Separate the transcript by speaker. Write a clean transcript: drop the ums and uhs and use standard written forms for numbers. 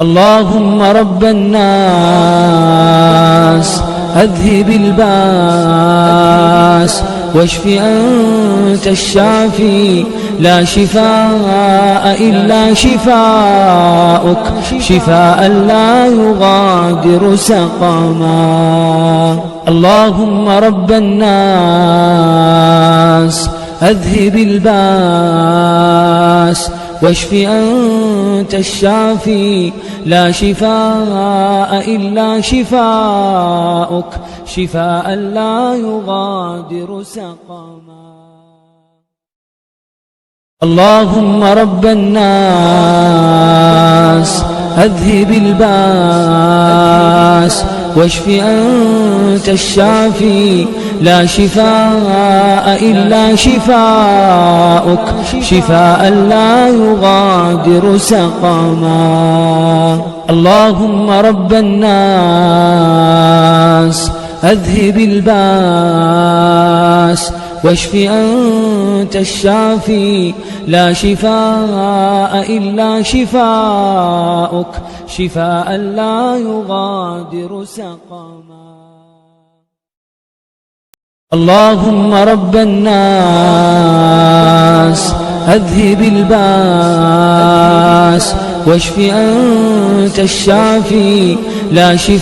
Speaker 1: اللهم رب الناس أذهب الباس واشف أنت الشافي لا شفاء إلا شفاءك شفاء لا يغادر سقما. اللهم رب الناس أذهب الباس واشف أنت الشافي لا شفاء إلا شفاءك شفاء لا يغادر سقما. اللهم رب الناس أذهب الباس واشف أنت الشافي لا شفاء إلا شفاءك شفاء لا يغادر سقما. اللهم رب الناس أذهب الباس واشف أنت الشافي لا شفاء إلا شفاءك شفاء لا يغادر سقما. اللهم رب الناس أذهب الباس واشف أنت الشافي لا شفاء